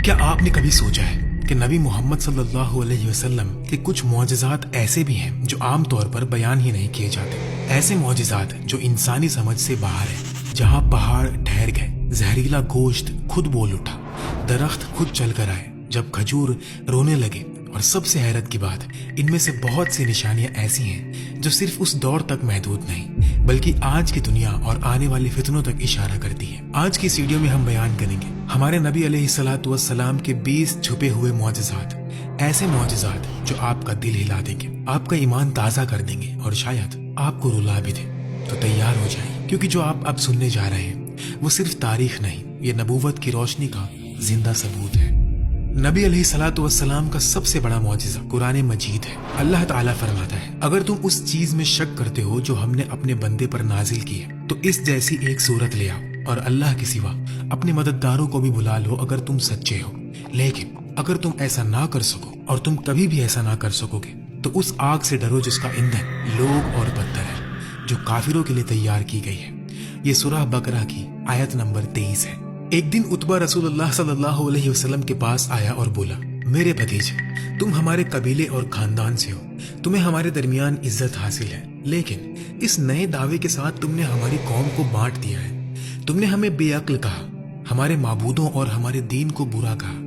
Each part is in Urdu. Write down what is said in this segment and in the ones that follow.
کیا آپ نے کبھی سوچا ہے کہ نبی محمد صلی اللہ علیہ وسلم کے کچھ معجزات ایسے بھی ہیں جو عام طور پر بیان ہی نہیں کیے جاتے؟ ایسے معجزات جو انسانی سمجھ سے باہر ہیں، جہاں پہاڑ ٹھہر گئے، زہریلا گوشت خود بول اٹھا، درخت خود چل کر آئے، جب کھجور رونے لگے، اور سب سے حیرت کی بات، ان میں سے بہت سی نشانیاں ایسی ہیں جو صرف اس دور تک محدود نہیں بلکہ آج کی دنیا اور آنے والے فتنوں تک اشارہ کرتی ہے۔ آج کی اس ویڈیو میں ہم بیان کریں گے ہمارے نبی علیہ الصلوۃ والسلام کے 20 چھپے ہوئے معجزات، ایسے معجزات جو آپ کا دل ہلا دیں گے، آپ کا ایمان تازہ کر دیں گے اور شاید آپ کو رلا بھی دیں۔ تو تیار ہو جائیں، کیونکہ جو آپ اب سننے جا رہے ہیں وہ صرف تاریخ نہیں، یہ نبوت کی روشنی کا زندہ ثبوت ہے۔ نبی علیہ الصلوۃ والسلام کا سب سے بڑا معجزہ قرآن مجید ہے۔ اللہ تعالیٰ فرماتا ہے، اگر تم اس چیز میں شک کرتے ہو جو ہم نے اپنے بندے پر نازل کی ہے تو اس جیسی ایک صورت لے آؤ، اور اللہ کے سوا اپنے مددگاروں کو بھی بلا لو اگر تم سچے ہو۔ لیکن اگر تم ایسا نہ کر سکو، اور تم کبھی بھی ایسا نہ کر سکو گے، تو اس آگ سے ڈرو جس کا ایندھن لوگ اور پتھر ہے، جو کافروں کے لیے تیار کی گئی ہے۔ یہ سورہ بقرہ کی آیت نمبر 23 ہے۔ ایک دن عتبہ رسول اللہ صلی اللہ علیہ وسلم کے پاس آیا اور بولا، میرے بھتیجے، تم ہمارے قبیلے اور خاندان سے ہو، تمہیں ہمارے درمیان عزت حاصل ہے، لیکن اس نئے دعوے کے ساتھ تم نے ہماری قوم کو بانٹ دیا ہے۔ تم نے ہمیں بے عقل کہا، ہمارے معبودوں اور ہمارے دین کو برا کہا،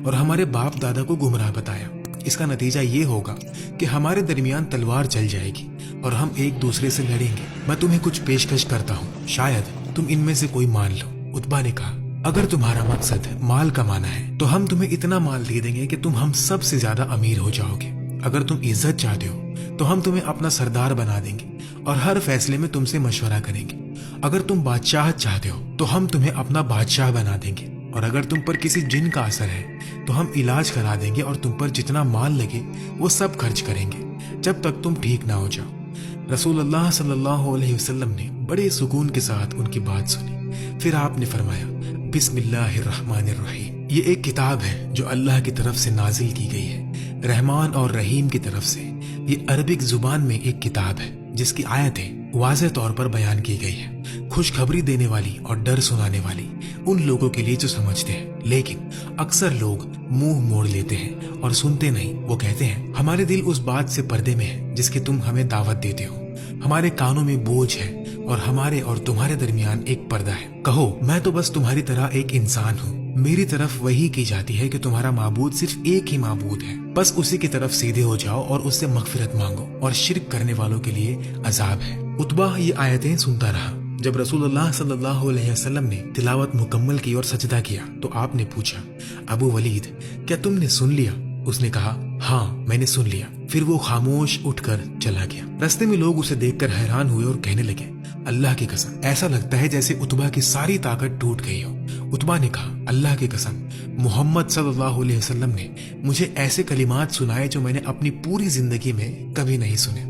اور ہمارے باپ دادا کو گمراہ بتایا۔ اس کا نتیجہ یہ ہوگا کہ ہمارے درمیان تلوار چل جائے گی اور ہم ایک دوسرے سے لڑیں گے۔ میں تمہیں کچھ پیشکش کرتا ہوں، شاید تم ان میں سے کوئی مان لو۔ عتبہ نے کہا، اگر تمہارا مقصد مال کمانا ہے تو ہم تمہیں اتنا مال دے دیں گے کہ تم ہم سب سے زیادہ امیر ہو جاؤ گے۔ اگر تم عزت چاہتے ہو تو ہم تمہیں اپنا سردار بنا دیں گے اور ہر فیصلے میں تم سے مشورہ کریں گے۔ اگر تم بادشاہت چاہتے ہو تو ہم تمہیں اپنا بادشاہ بنا دیں گے، اور اگر تم پر کسی جن کا اثر ہے تو ہم علاج کرا دیں گے اور تم پر جتنا مال لگے وہ سب خرچ کریں گے جب تک تم ٹھیک نہ ہو جاؤ۔ رسول اللہ صلی اللہ علیہ وسلم نے بڑے سکون کے ساتھ ان کی بات سنی۔ پھر آپ نے فرمایا، بسم اللہ الرحمن الرحیم، یہ ایک کتاب ہے جو اللہ کی طرف سے نازل کی گئی ہے، رحمان اور رحیم کی طرف سے۔ یہ عربک زبان میں ایک کتاب ہے جس کی آیتیں واضح طور پر بیان کی گئی ہے، خوشخبری دینے والی اور ڈر سنانے والی ان لوگوں کے لیے جو سمجھتے ہیں، لیکن اکثر لوگ منہ موڑ لیتے ہیں اور سنتے نہیں۔ وہ کہتے ہیں، ہمارے دل اس بات سے پردے میں ہے جس کی تم ہمیں دعوت دیتے ہو، ہمارے کانوں میں بوجھ ہے اور ہمارے اور تمہارے درمیان ایک پردہ ہے۔ کہو، میں تو بس تمہاری طرح ایک انسان ہوں، میری طرف وحی کی جاتی ہے کہ تمہارا معبود صرف ایک ہی معبود ہے، بس اسی کی طرف سیدھے ہو جاؤ اور اس سے مغفرت مانگو، اور شرک کرنے والوں کے لیے عذاب ہے۔ عتبہ یہ آیتیں سنتا رہا۔ جب رسول اللہ صلی اللہ علیہ وسلم نے تلاوت مکمل کی اور سجدہ کیا تو آپ نے پوچھا، ابو ولید، کیا تم نے سن لیا؟ اس نے کہا، ہاں میں نے سن لیا۔ پھر وہ خاموش اٹھ کر چلا گیا۔ رستے میں لوگ اسے دیکھ کر حیران ہوئے اور کہنے لگے، اللہ کی قسم، ایسا لگتا ہے جیسے عتبہ کی ساری طاقت ٹوٹ گئی ہو۔ عتبہ نے کہا، اللہ کی قسم، محمد صلی اللہ علیہ وسلم نے مجھے ایسے کلمات سنائے جو میں نے اپنی پوری زندگی میں کبھی نہیں سنے۔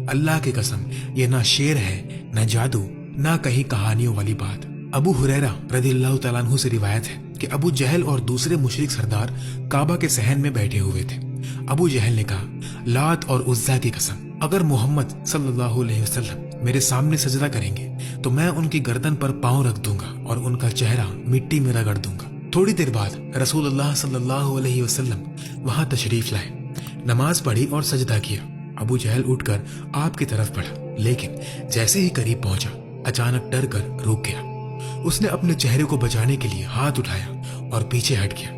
اللہ کی قسم، یہ نہ شعر ہے، نہ جادو، نہ کہیں کہانیوں والی بات۔ ابو ہریرہ رضی اللہ تعالیٰ عنہ سے روایت ہے کہ ابو جہل اور دوسرے مشرک سردار کعبہ کے صحن میں بیٹھے ہوئے تھے۔ ابو جہل نے کہا، لات اور عزا کی قسم، اگر محمد صلی اللہ علیہ وسلم میرے سامنے سجدہ کریں گے تو میں ان کی گردن پر پاؤں رکھ دوں گا اور ان کا چہرہ مٹی میں رگڑ دوں گا۔ تھوڑی دیر بعد رسول اللہ صلی اللہ علیہ وسلم وہاں تشریف لائے، نماز پڑھی اور سجدہ کیا۔ ابو جہل اٹھ کر آپ کی طرف بڑھا، لیکن جیسے ہی قریب پہنچا اچانک ڈر کر رک گیا۔ اس نے اپنے چہرے کو بچانے کے لیے ہاتھ اٹھایا اور پیچھے ہٹ گیا۔